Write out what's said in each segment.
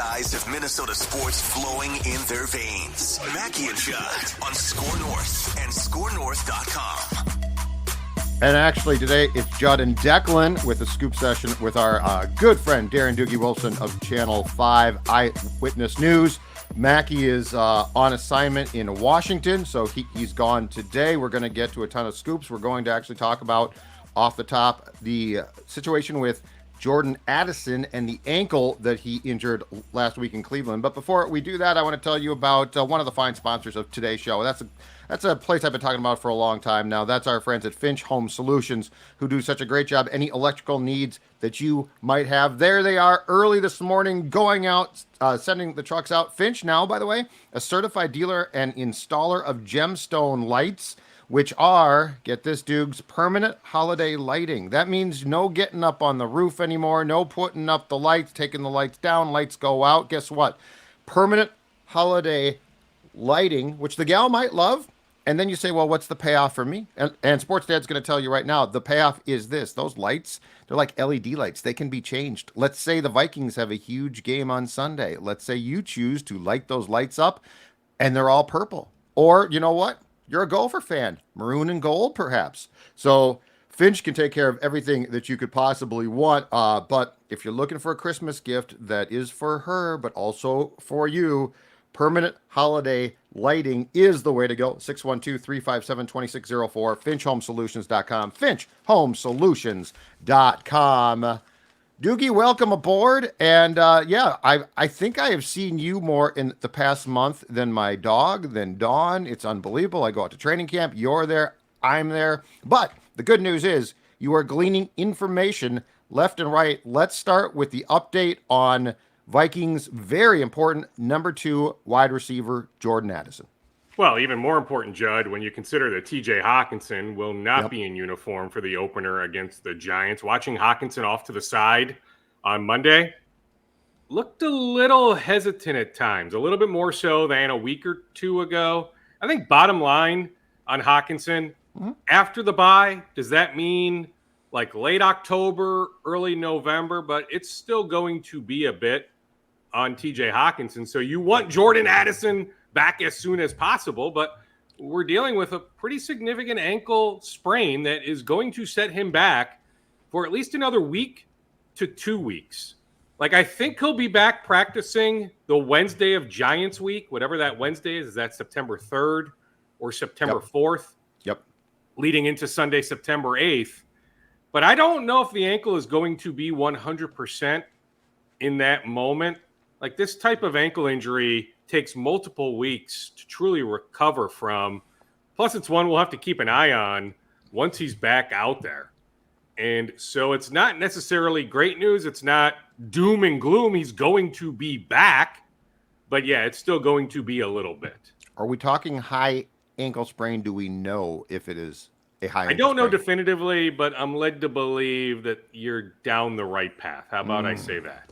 guys of Minnesota sports flowing in their veins. Mackey and Judd on Score North and ScoreNorth.com. And actually today it's Judd and Declan with a scoop session with our good friend Darren Doogie Wilson of Channel 5 Eyewitness News. Mackey is on assignment in Washington, so he's gone today. We're going to get to a ton of scoops. We're going to actually talk about, off the top, the situation with Jordan Addison and the ankle that he injured last week in Cleveland. But before we do that, I want to tell you about one of the fine sponsors of today's show. That's a place I've been talking about for a long time now. That's our friends at Finch Home Solutions, who do such a great job. Any electrical needs that you might have, there they are early this morning, going out, sending the trucks out. Finch now, by the way, a certified dealer and installer of gemstone lights, which are, get this, Dukes, permanent holiday lighting. That means no getting up on the roof anymore, no putting up the lights, taking the lights down, lights go out. Guess what? Permanent holiday lighting, which the gal might love. And then you say, well, what's the payoff for me? And Sports Dad's going to tell you right now, the payoff is this. Those lights, they're like LED lights. They can be changed. Let's say the Vikings have a huge game on Sunday. Let's say you choose to light those lights up and they're all purple. Or, you know what? You're a Gopher fan, maroon and gold, perhaps. So Finch can take care of everything that you could possibly want. But if you're looking for a Christmas gift that is for her, but also for you, permanent holiday lighting is the way to go. 612-357-2604, FinchHomeSolutions.com, FinchHomeSolutions.com. Doogie, welcome aboard. And I think I have seen you more in the past month than my dog, than Dawn. It's unbelievable. I go out to training camp. You're there. I'm there. But the good news is you are gleaning information left and right. Let's start with the update on Vikings' very important number 2 wide receiver, Jordan Addison. Well, even more important, Judd, when you consider that T.J. Hockenson will not be in uniform for the opener against the Giants. Watching Hockenson off to the side on Monday looked a little hesitant at times, a little bit more so than a week or two ago. I think bottom line on Hockenson, after the bye, does that mean like late October, early November? But it's still going to be a bit on T.J. Hockenson. So you want Jordan Addison back as soon as possible, but we're dealing with a pretty significant ankle sprain that is going to set him back for at least another week to 2 weeks. Like, I think he'll be back practicing the Wednesday of Giants week, whatever that Wednesday is that September 3rd or September 4th? Yep. Leading into Sunday, September 8th. But I don't know if the ankle is going to be 100% in that moment. Like, this type of ankle injury takes multiple weeks to truly recover from. Plus, it's one we'll have to keep an eye on once he's back out there. And so it's not necessarily great news. It's not doom and gloom. He's going to be back. But, yeah, it's still going to be a little bit. Are we talking high ankle sprain? Do we know if it is a high ankle I don't know sprain? definitively, but I'm led to believe that you're down the right path. How about I say that?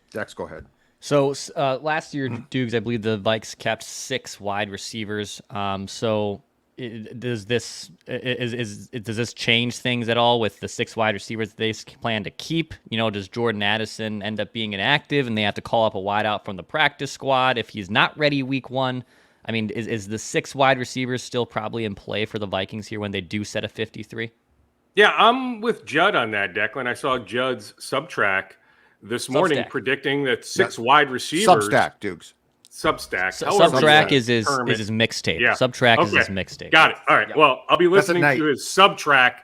Dex, go ahead. So last year, Dukes, I believe the Vikes kept 6 wide receivers. Does this change things at all with the 6 wide receivers they plan to keep? You know, does Jordan Addison end up being inactive and they have to call up a wideout from the practice squad if he's not ready week 1? I mean, is the 6 wide receivers still probably in play for the Vikings here when they do set a 53? Yeah, I'm with Judd on that, Declan. I saw Judd's Subtrack this morning predicting that 6 wide receivers. Substack, Dukes. Substack. Subtrack is his mixtape. Yeah. Subtrack is his mixtape. Got it. All right. Yep. Well, I'll be listening to his Subtrack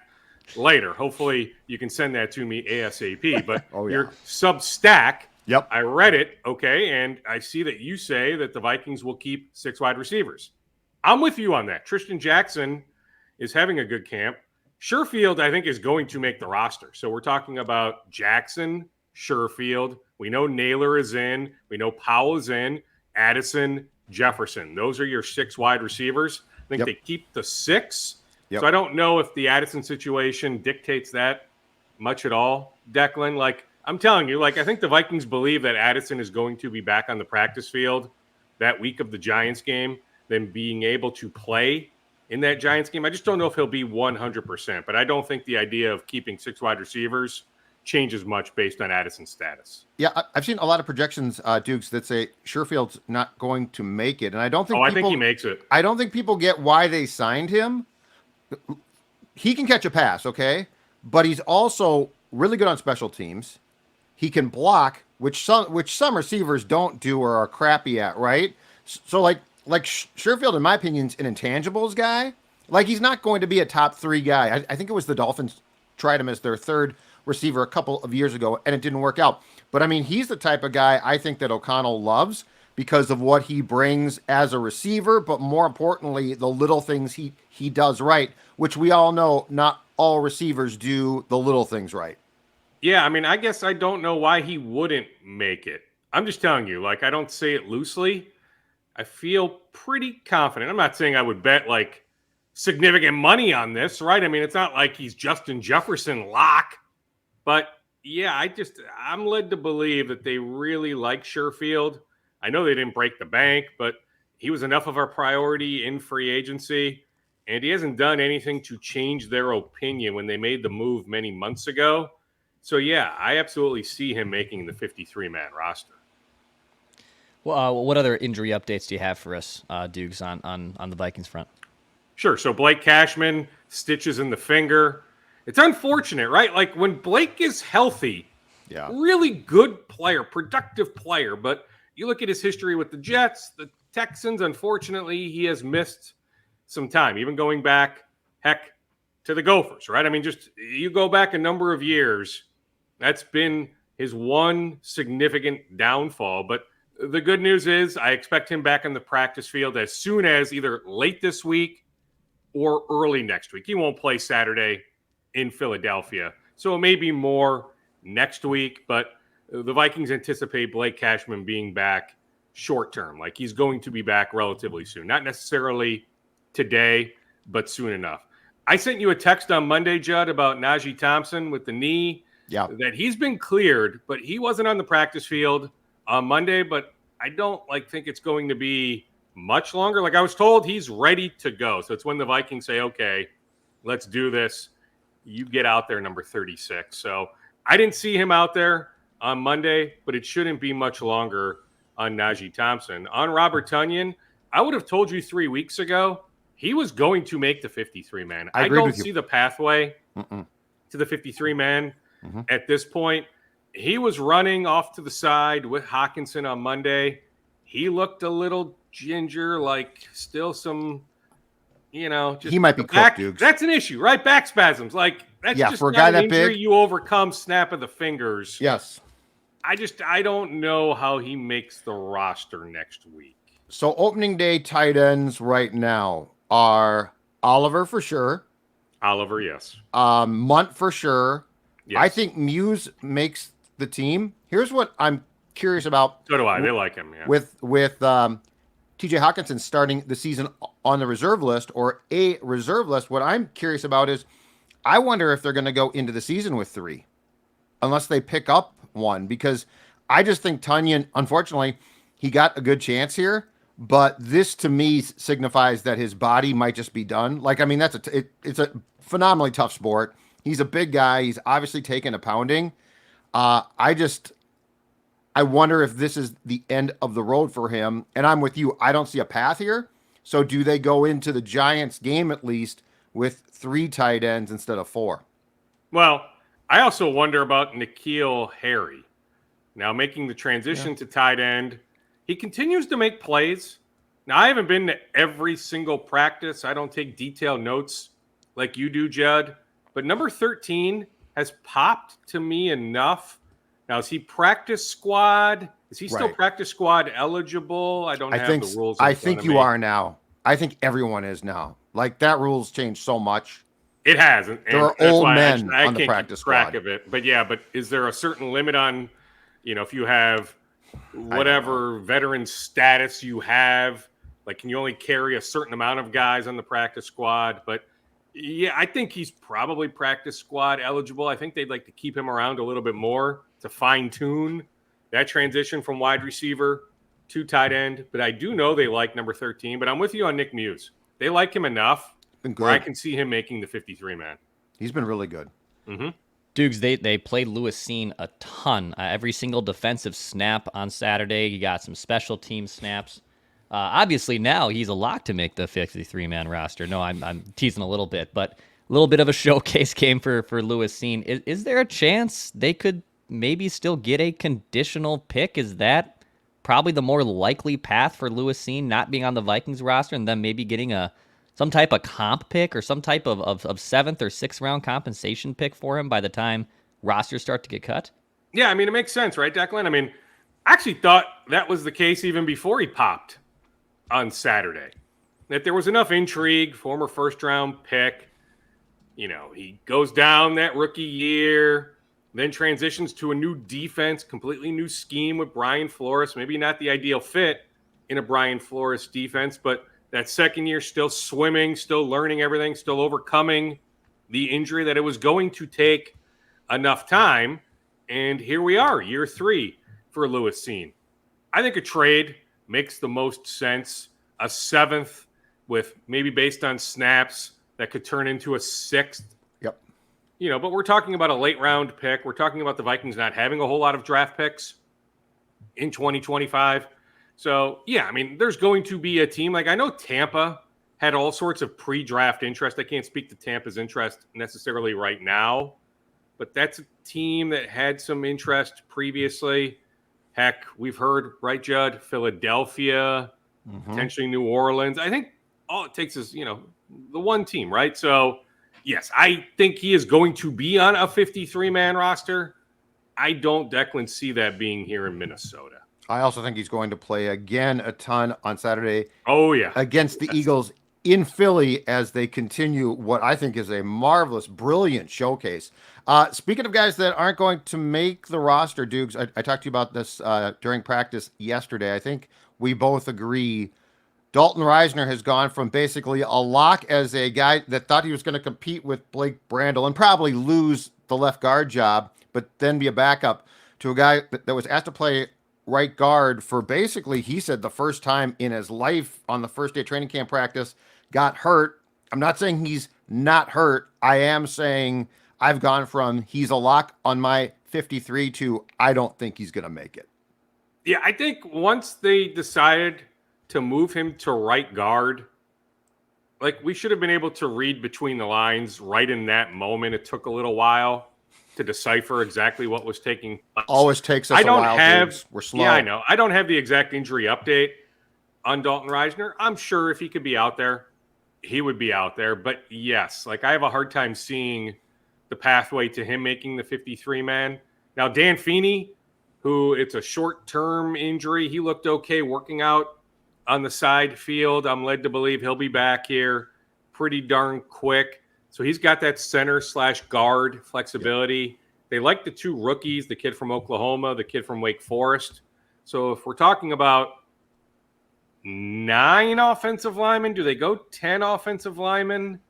later. Hopefully you can send that to me ASAP. But your Substack, I read it, okay, and I see that you say that the Vikings will keep 6 wide receivers. I'm with you on that. Tristan Jackson is having a good camp. Sherfield, I think, is going to make the roster. So we're talking about Jackson, Sherfield. We know Naylor is in. We know Powell is in. Addison, Jefferson. Those are your 6 wide receivers. I think they keep the 6. So I don't know if the Addison situation dictates that much at all, Declan. Like, I'm telling you, like, I think the Vikings believe that Addison is going to be back on the practice field that week of the Giants game, then being able to play in that Giants game. I just don't know if he'll be 100%, but I don't think the idea of keeping 6 wide receivers changes much based on Addison's status. Yeah, I've seen a lot of projections, Dukes, that say Sherfield's not going to make it, and I don't think. I think he makes it. I don't think people get why they signed him. He can catch a pass, okay, but he's also really good on special teams. He can block, which some receivers don't do or are crappy at, right? So like Sherfield, in my opinion, is an intangibles guy. Like, he's not going to be a top 3 guy. I think it was the Dolphins tried him as their third receiver a couple of years ago, and it didn't work out. But I mean, he's the type of guy I think that O'Connell loves because of what he brings as a receiver, but more importantly, the little things he does right, which we all know not all receivers do the little things right. Yeah, I mean, I guess I don't know why he wouldn't make it. I'm just telling you, like, I don't say it loosely. I feel pretty confident. I'm not saying I would bet, like, significant money on this, right? I mean, it's not like he's Justin Jefferson lock. But, yeah, I'm led to believe that they really like Sherfield. I know they didn't break the bank, but he was enough of a priority in free agency, and he hasn't done anything to change their opinion when they made the move many months ago. So, yeah, I absolutely see him making the 53-man roster. Well, what other injury updates do you have for us, Dukes, on the Vikings front? Sure. So Blake Cashman, stitches in the finger. It's unfortunate, right? Like, when Blake is healthy, really good player, productive player. But you look at his history with the Jets, the Texans, unfortunately, he has missed some time, even going back, to the Gophers, right? I mean, just you go back a number of years, that's been his one significant downfall. But the good news is I expect him back on the practice field as soon as either late this week or early next week. He won't play Saturday in Philadelphia, so it may be more next week, but the Vikings anticipate Blake Cashman being back short term. Like, he's going to be back relatively soon. Not necessarily today, but soon enough. I sent you a text on Monday, Judd, about Najee Thompson with the knee. Yeah. That he's been cleared, but he wasn't on the practice field on Monday, but I don't think it's going to be much longer. Like, I was told he's ready to go. So it's when the Vikings say, okay, let's do this. You get out there, number 36. So I didn't see him out there on Monday, but it shouldn't be much longer on Najee Thompson. On Robert Tonyan, I would have told you 3 weeks ago he was going to make the 53-man. I don't see the pathway to the 53-man at this point. He was running off to the side with Hockenson on Monday. He looked a little ginger, like still some, just he might be cooked, Dukes. That's an issue, right? Back spasms. Like, that's just for a not guy an that injury big, you overcome snap of the fingers. Yes. I don't know how he makes the roster next week. So opening day tight ends right now are Oliver for sure. Oliver, yes. Munt for sure. Yes. I think Muse makes the team. Here's what I'm curious about. So do I. They like him, yeah. With TJ Hockenson starting the season on the reserve list or a reserve list, what I'm curious about is I wonder if they're going to go into the season with 3 unless they pick up one, because I just think Tonyan, unfortunately, he got a good chance here, but this to me signifies that his body might just be done. Like, I mean, it's a phenomenally tough sport. He's a big guy. He's obviously taken a pounding. I wonder if this is the end of the road for him. And I'm with you. I don't see a path here. So do they go into the Giants game at least with 3 tight ends instead of 4? Well, I also wonder about N'Keal Harry. Now making the transition to tight end. He continues to make plays. Now, I haven't been to every single practice. I don't take detailed notes like you do, Judd. But number 13 has popped to me enough. Now, is he practice squad? Is he still practice squad eligible? I don't have the rules. I think you are now. I think everyone is now. Like, that rule's changed so much. It has. And there are old men on the practice squad. I squad. can't keep track of it. But, yeah, but is there a certain limit on, if you have whatever veteran status you have? Like, can you only carry a certain amount of guys on the practice squad? But, yeah, I think he's probably practice squad eligible. I think they'd like to keep him around a little bit more to fine-tune that transition from wide receiver to tight end. But I do know they like number 13. But I'm with you on Nick Muse. They like him enough where I can see him making the 53-man. He's been really good. Mm-hmm. Dukes, they played Lewis Cine a ton. Every single defensive snap on Saturday. You got some special team snaps. Obviously, now he's a lock to make the 53-man roster. No, I'm teasing a little bit, but a little bit of a showcase game for Lewis Cine. Is there a chance they could maybe still get a conditional pick? Is that probably the more likely path for Lewis Cine not being on the Vikings roster and then maybe getting some type of comp pick or some type of seventh or sixth round compensation pick for him by the time rosters start to get cut? Yeah, I mean, it makes sense, right, Declan? I mean, I actually thought that was the case even before he popped on Saturday, that there was enough intrigue, former first-round pick. You know, he goes down that rookie year, then transitions to a new defense, completely new scheme with Brian Flores. Maybe not the ideal fit in a Brian Flores defense, but that second year still swimming, still learning everything, still overcoming the injury that it was going to take enough time. And here we are, year 3 for Lewis Cine. I think a trade makes the most sense. A 7th with maybe based on snaps that could turn into a 6th. Yep. You know, but we're talking about a late round pick. We're talking about the Vikings not having a whole lot of draft picks in 2025. So, yeah, I mean, there's going to be a team. Like, I know Tampa had all sorts of pre-draft interest. I can't speak to Tampa's interest necessarily right now, but that's a team that had some interest previously. Heck, we've heard, right, Judd, Philadelphia, potentially New Orleans. I think all it takes is, you know, the one team, right? So, yes, I think he is going to be on a 53-man roster. I don't, Declan, see that being here in Minnesota. I also think he's going to play again a ton on Saturday. Oh, yeah. Against the Eagles in Philly as they continue what I think is a marvelous, brilliant showcase. Speaking of guys that aren't going to make the roster, Dukes, I talked to you about this during practice yesterday. I think we both agree Dalton Risner has gone from basically a lock as a guy that thought he was going to compete with Blake Brandel and probably lose the left guard job, but then be a backup to a guy that was asked to play right guard for basically, he said, the first time in his life on the first day of training camp practice, got hurt. I'm not saying he's not hurt. I am saying I've gone from he's a lock on my 53 to I don't think he's going to make it. Yeah, I think once they decided to move him to right guard, like we should have been able to read between the lines right in that moment. It took a little while to decipher exactly what was taking place. Always takes us a while. We're slow. Yeah, I know. I don't have the exact injury update on Dalton Risner. I'm sure if he could be out there, he would be out there. But yes, like I have a hard time seeing the pathway to him making the 53-man. Now, Dan Feeney, who it's a short-term injury, he looked okay working out on the side field. I'm led to believe he'll be back here pretty darn quick. So he's got that center/guard flexibility. Yep. They like the 2 rookies, the kid from Oklahoma, the kid from Wake Forest. So if we're talking about 9 offensive linemen, do they go 10 offensive linemen?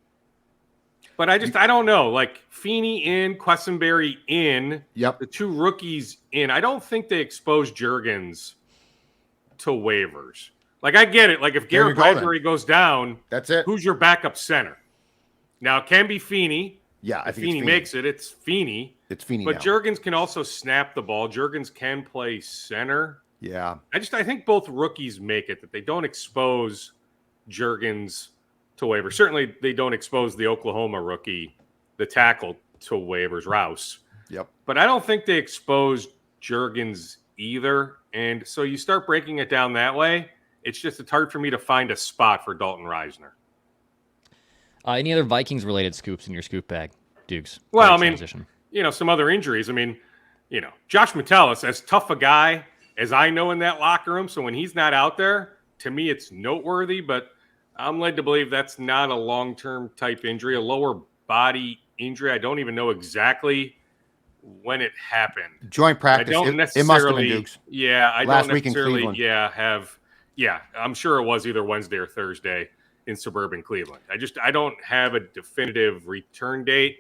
But I don't know. Like Feeney in, Quessenberry in, yep. The 2 rookies in. I don't think they expose Juergens to waivers. Like I get it. Like if Garrett Bradbury goes down, that's it. Who's your backup center? Now, it can be Feeney. Yeah, if Feeney makes it, it's Feeney. It's Feeney. But Juergens can also snap the ball. Juergens can play center. Yeah. I think both rookies make it, that they don't expose Juergens to waivers. Certainly, they don't expose the Oklahoma rookie, the tackle, to waivers, Rouse. Yep. But I don't think they expose Juergens either. And so you start breaking it down that way. It's hard for me to find a spot for Dalton Risner. Any other Vikings-related scoops in your scoop bag, Dukes? Well, I mean, some other injuries. I mean, Josh Metellus, as tough a guy as I know in that locker room, so when he's not out there, to me it's noteworthy, but I'm led to believe that's not a long-term type injury, a lower body injury. I don't even know exactly when it happened. Joint practice. It must have been Dukes. Yeah, I Last don't week necessarily, in Cleveland. I'm sure it was either Wednesday or Thursday in suburban Cleveland. I don't have a definitive return date,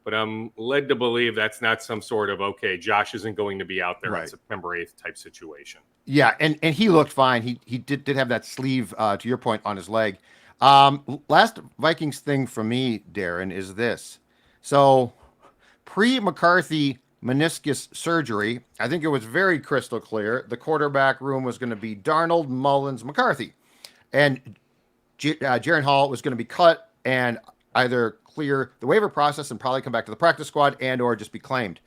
but I'm led to believe that's not some sort of, okay, Josh isn't going to be out there on September 8th type situation. Yeah, and he looked fine. He did have that sleeve, to your point, on his leg. Last Vikings thing for me, Darren, is this. So pre-McCarthy meniscus surgery, I think it was very crystal clear. The quarterback room was going to be Darnold, Mullins, McCarthy. And Jaren Hall was going to be cut and either clear the waiver process and probably come back to the practice squad and or just be claimed.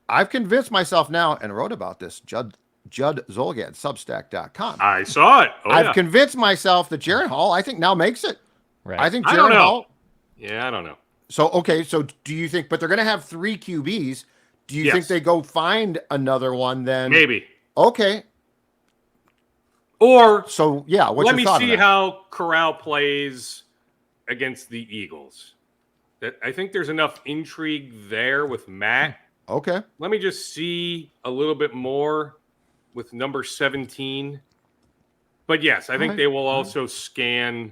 I've convinced myself now and wrote about this, Judd Zolgad, Substack.com. I saw it. I've convinced myself that Jaren Hall, I think, now makes it. Right. I think Jaren Hall. Yeah, I don't know. So, okay, so do you think, but they're going to have 3 QBs. Do you think they go find another one then? Maybe. Okay. Or, so yeah, what's let your thought me see how Corral plays against the Eagles. I think there's enough intrigue there with Matt. Okay. Let me just see a little bit more with number 17. But yes, I think they will also scan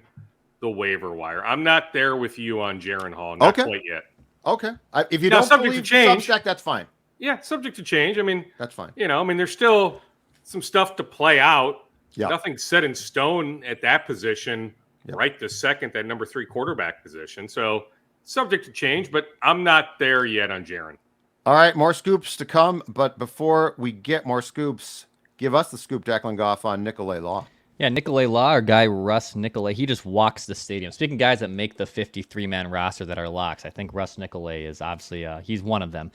the waiver wire. I'm not there with you on Jaren Hall. Not quite yet. Okay. If you don't believe Substack, that's fine. Yeah, subject to change. I mean, that's fine. There's still some stuff to play out. Yeah. Nothing set in stone at that position right this second, that number 3 quarterback position. So subject to change, but I'm not there yet on Jaren. All right, more scoops to come. But before we get more scoops, give us the scoop, Declan Goff, on Nicolay Law. Yeah, Nicolay Law, our guy Russ Nicolay, he just walks the stadium. Speaking of guys that make the 53-man roster that are locks, I think Russ Nicolay is obviously, he's one of them.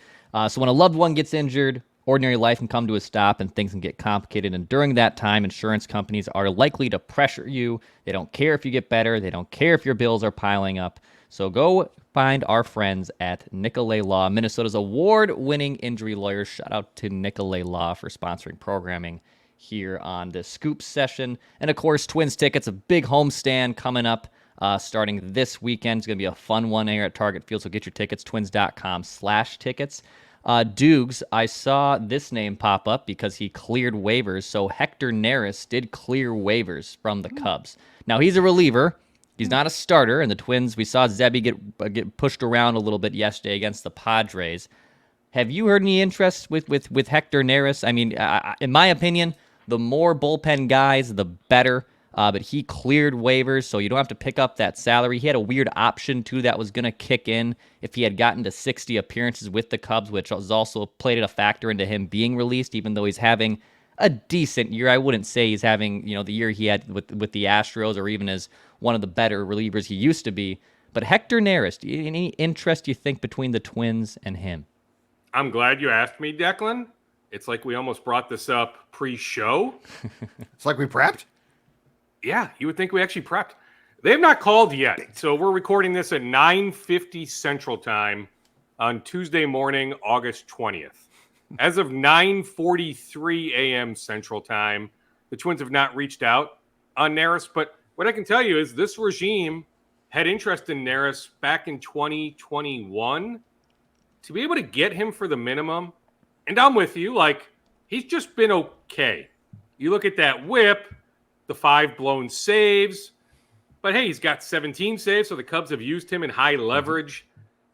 So when a loved one gets injured, ordinary life can come to a stop and things can get complicated. And during that time, insurance companies are likely to pressure you. They don't care if you get better. They don't care if your bills are piling up. So go find our friends at Nicolay Law, Minnesota's award-winning injury lawyers. Shout out to Nicolay Law for sponsoring programming here on the Scoop session. And of course, Twins tickets, a big homestand coming up starting this weekend. It's going to be a fun one here at Target Field, so get your tickets, twins.com/tickets. Dukes, I saw this name pop up because he cleared waivers. So Hector Neris did clear waivers from the Cubs. Now, he's a reliever. He's not a starter, and the Twins, we saw Zebby get pushed around a little bit yesterday against the Padres. Have you heard any interest with Hector Neris? I mean, in my opinion, the more bullpen guys, the better. But he cleared waivers, so you don't have to pick up that salary. He had a weird option, too, that was going to kick in if he had gotten to 60 appearances with the Cubs, which was also played a factor into him being released, even though he's having a decent year. I wouldn't say he's having, the year he had with the Astros or even as one of the better relievers he used to be. But Hector Neris, any interest you think between the Twins and him? I'm glad you asked me, Declan. It's like we almost brought this up pre-show. It's like we prepped? Yeah, you would think we actually prepped. They have not called yet. So we're recording this at 9:50 Central Time on Tuesday morning, August 20th. As of 9:43 a.m. Central Time, the Twins have not reached out on Neris. But what I can tell you is this regime had interest in Neris back in 2021. To be able to get him for the minimum, and I'm with you, he's just been okay. You look at that whip, the 5 blown saves, but hey, he's got 17 saves, so the Cubs have used him in high leverage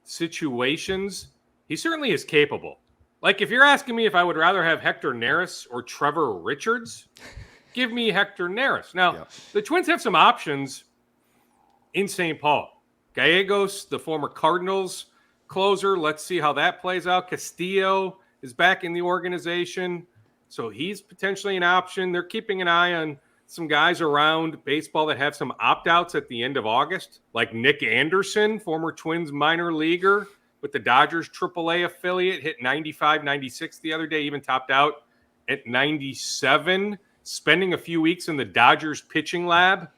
situations. He certainly is capable. If you're asking me if I would rather have Hector Neris or Trevor Richards, give me Hector Neris. Now, The Twins have some options in St. Paul. Gallegos, the former Cardinals closer, let's see how that plays out. Castillo is back in the organization, so he's potentially an option. They're keeping an eye on some guys around baseball that have some opt-outs at the end of August, like Nick Anderson, former Twins minor leaguer with the Dodgers AAA affiliate, hit 95, 96 the other day, even topped out at 97, spending a few weeks in the Dodgers pitching lab.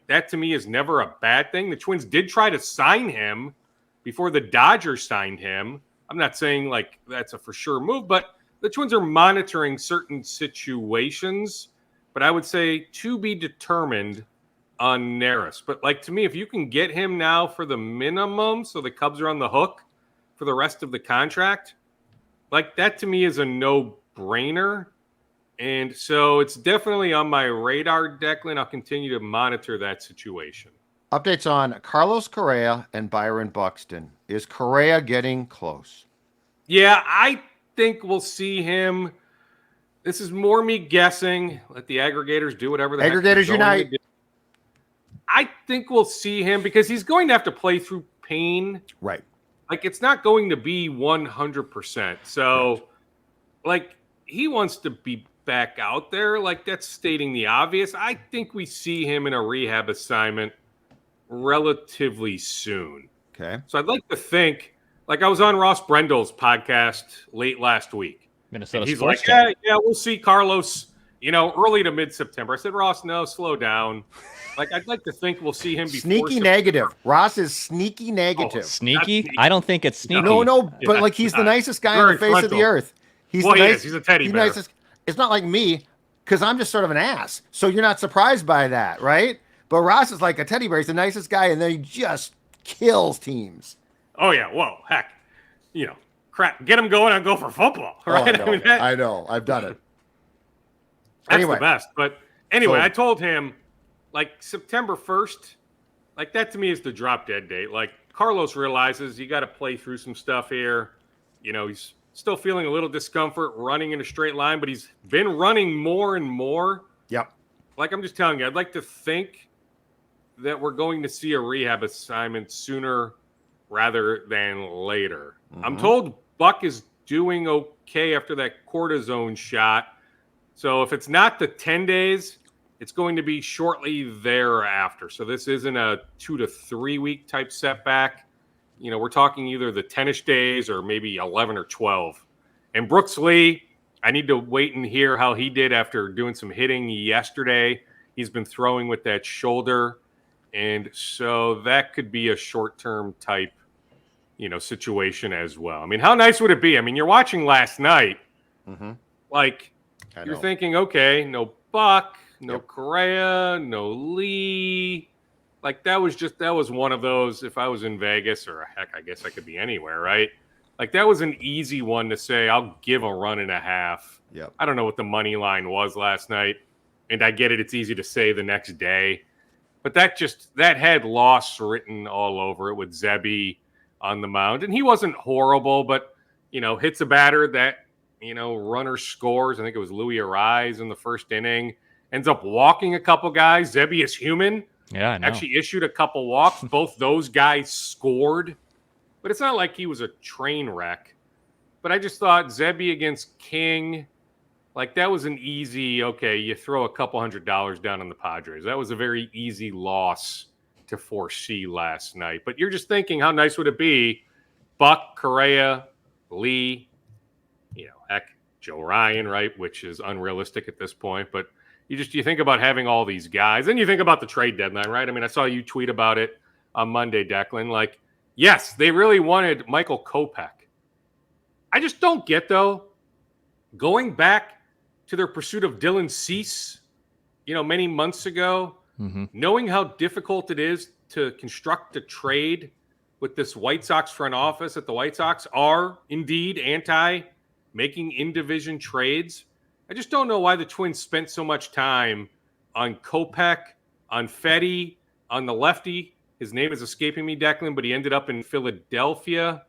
That to me is never a bad thing. The Twins did try to sign him before the Dodgers signed him. I'm not saying that's a for sure move, but the Twins are monitoring certain situations. But I would say to be determined on Neris. But to me, if you can get him now for the minimum, so the Cubs are on the hook for the rest of the contract, that to me is a no-brainer. And so it's definitely on my radar, Declan. I'll continue to monitor that situation. Updates on Carlos Correa and Byron Buxton. Is Correa getting close? Yeah, I think we'll see him. This is more me guessing. Let the aggregators do whatever the heck Aggregators unite. I think we'll see him because he's going to have to play through pain. Right. Like, it's not going to be 100%. So, like, he wants to be back out there. Like, that's stating the obvious. I think we see him in a rehab assignment relatively soon. Okay. So I'd like to think, like, I was on Ross Brendel's podcast late last week. Minnesota and he's Sports like, yeah, we'll see Carlos, early to mid-September. I said, Ross, no, slow down. Like, I'd like to think we'll see him before Sneaky negative. Ross is sneaky negative. Sneaky? I don't think it's sneaky. No, but like he's the nicest guy on the face of the earth. He's He's a teddy bear. It's not like me, because I'm just sort of an ass. So you're not surprised by that, right? But Ross is like a teddy bear. He's the nicest guy, and then he just kills teams. Oh, yeah. Whoa, heck. Crap. Get him going on Gopher football, right? I know. I've done it. That's the best. But anyway, I told him, like, September 1st, like, that to me is the drop dead date. Like, Carlos realizes you got to play through some stuff here. He's still feeling a little discomfort running in a straight line, but he's been running more and more. Yep. Like, I'm just telling you, I'd like to think that we're going to see a rehab assignment sooner rather than later. Mm-hmm. I'm told Buck is doing okay after that cortisone shot. So if it's not the 10 days, it's going to be shortly thereafter. So this isn't a 2 to 3 week type setback. We're talking either the 10-ish days or maybe 11 or 12. And Brooks Lee, I need to wait and hear how he did after doing some hitting yesterday. He's been throwing with that shoulder. And so that could be a short-term type, situation as well. I mean, how nice would it be? I mean, you're watching last night. Mm-hmm. Like, you're thinking, okay, no Buck, no Correa, no Lee. Like, that was one of those, if I was in Vegas, or heck, I guess I could be anywhere, right? Like, that was an easy one to say, I'll give a run and a half. Yep. I don't know what the money line was last night. And I get it. It's easy to say the next day. But that had loss written all over it with Zebby on the mound. And he wasn't horrible, but, hits a batter that, runner scores. I think it was Louis Arise in the first inning. Ends up walking a couple guys. Zebby is human. Yeah, I know. Actually issued a couple walks. Both those guys scored. But it's not like he was a train wreck. But I just thought Zebby against King, like, that was an easy, okay, you throw a couple $100 down on the Padres. That was a very easy loss to foresee last night. But you're just thinking, how nice would it be? Buck, Correa, Lee, heck, Joe Ryan, right? Which is unrealistic at this point. But you think about having all these guys. Then you think about the trade deadline, right? I mean, I saw you tweet about it on Monday, Declan. Like, yes, they really wanted Michael Kopech. I just don't get, though, going back to their pursuit of Dylan Cease, many months ago, knowing how difficult it is to construct a trade with this White Sox front office, that the White Sox are indeed anti-making in-division trades. I just don't know why the Twins spent so much time on Kopech, on Fetty, on the lefty. His name is escaping me, Declan, but he ended up in Philadelphia.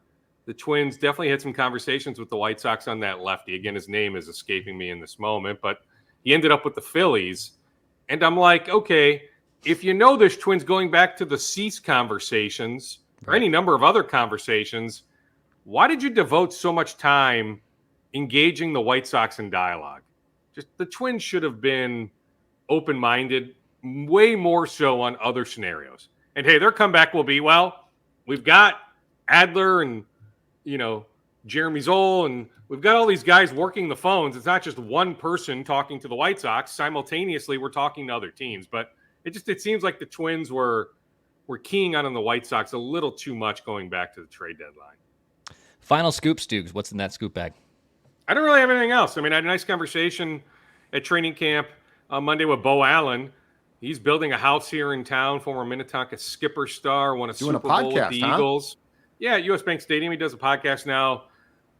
The Twins definitely had some conversations with the White Sox on that lefty. Again, his name is escaping me in this moment, but he ended up with the Phillies. And I'm like, okay, if there's Twins going back to the Cease conversations or any number of other conversations, why did you devote so much time engaging the White Sox in dialogue? Just the Twins should have been open-minded, way more so on other scenarios. And hey, their comeback will be, well, we've got Adler and Jeremy Zoll, and we've got all these guys working the phones. It's not just one person talking to the White Sox. Simultaneously, we're talking to other teams. But it seems like the Twins were keying on the White Sox a little too much going back to the trade deadline. Final scoop, Stoogs. What's in that scoop bag? I don't really have anything else. I mean, I had a nice conversation at training camp on Monday with Bo Allen. He's building a house here in town, former Minnetonka Skipper star, won a Super Bowl with the Eagles. Yeah, at US Bank Stadium. He does a podcast now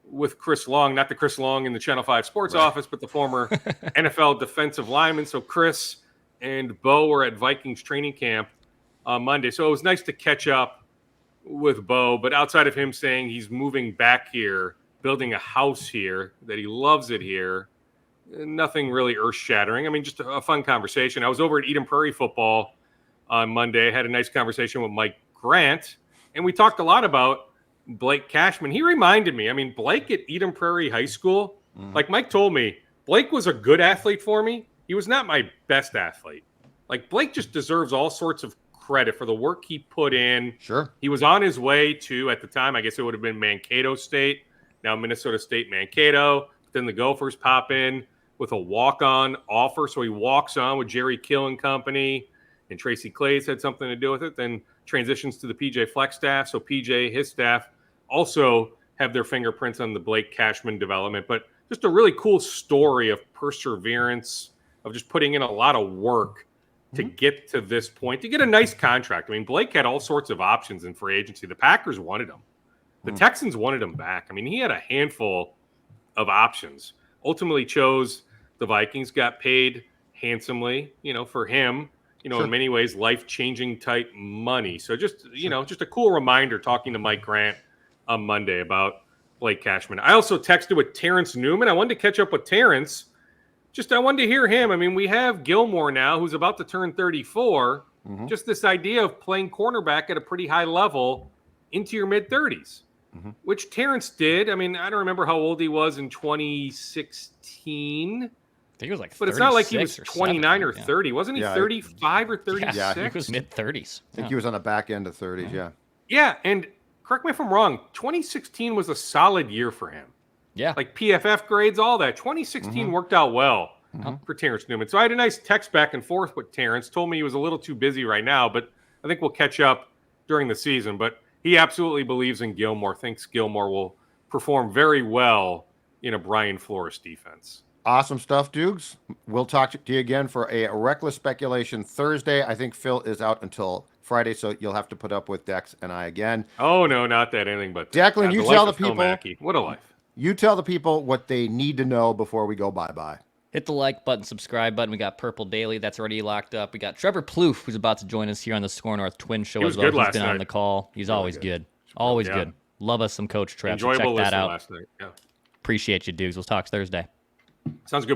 with Chris Long, not the Chris Long in the Channel 5 sports office, but the former NFL defensive lineman. So Chris and Bo were at Vikings training camp on Monday. So it was nice to catch up with Bo. But outside of him saying he's moving back here, building a house here, that he loves it here, nothing really earth-shattering. I mean, just a fun conversation. I was over at Eden Prairie football on Monday. I had a nice conversation with Mike Grant. And we talked a lot about Blake Cashman. He reminded me, I mean, Blake at Eden Prairie High School, like Mike told me, Blake was a good athlete for me. He was not my best athlete. Like, Blake just deserves all sorts of credit for the work he put in. Sure. He was on his way to, at the time, I guess it would have been Mankato State, now Minnesota State Mankato. Then the Gophers pop in with a walk-on offer. So he walks on with Jerry Kill and company, and Tracy Clays had something to do with it. Then transitions to the PJ Flex staff. So PJ, his staff, also have their fingerprints on the Blake Cashman development. But just a really cool story of perseverance, of just putting in a lot of work to get to this point, to get a nice contract. I mean, Blake had all sorts of options in free agency. The Packers wanted him. The Texans wanted him back. I mean, he had a handful of options. Ultimately chose the Vikings, got paid handsomely, for him, in many ways, life-changing type money. So just, just a cool reminder talking to Mike Grant on Monday about Blake Cashman. I also texted with Terrence Newman. I wanted to catch up with Terrence. I wanted to hear him. I mean, we have Gilmore now, who's about to turn 34. Just this idea of playing cornerback at a pretty high level into your mid-30s, which Terrence did. I mean, I don't remember how old he was in 2016. I think he was like 36, but it's not like he was 29 or 30. 30. Wasn't he 35 or 36? Yeah, he was mid-30s. I think he was on the back end of 30s, yeah. Yeah, and correct me if I'm wrong, 2016 was a solid year for him. Yeah. Like PFF grades, all that. 2016 worked out well for Terrence Newman. So I had a nice text back and forth with Terrence. Told me he was a little too busy right now, but I think we'll catch up during the season. But he absolutely believes in Gilmore, thinks Gilmore will perform very well in a Brian Flores defense. Awesome stuff, Dukes. We'll talk to you again for a Reckless Speculation Thursday. I think Phil is out until Friday, so you'll have to put up with Dex and I again. Oh, no, not that. Anything but that. Declan, you tell the people. Mackey. What a life. You tell the people what they need to know before we go bye-bye. Hit the like button, subscribe button. We got Purple Daily. That's already locked up. We got Trevor Plouffe, who's about to join us here on the Score North Twin Show as well. He's been on the call. He's really always good. Always good. Love us some Coach Trev. Enjoyable check that out. last night. Yeah. Appreciate you, dudes. We'll talk Thursday. Sounds good, boy.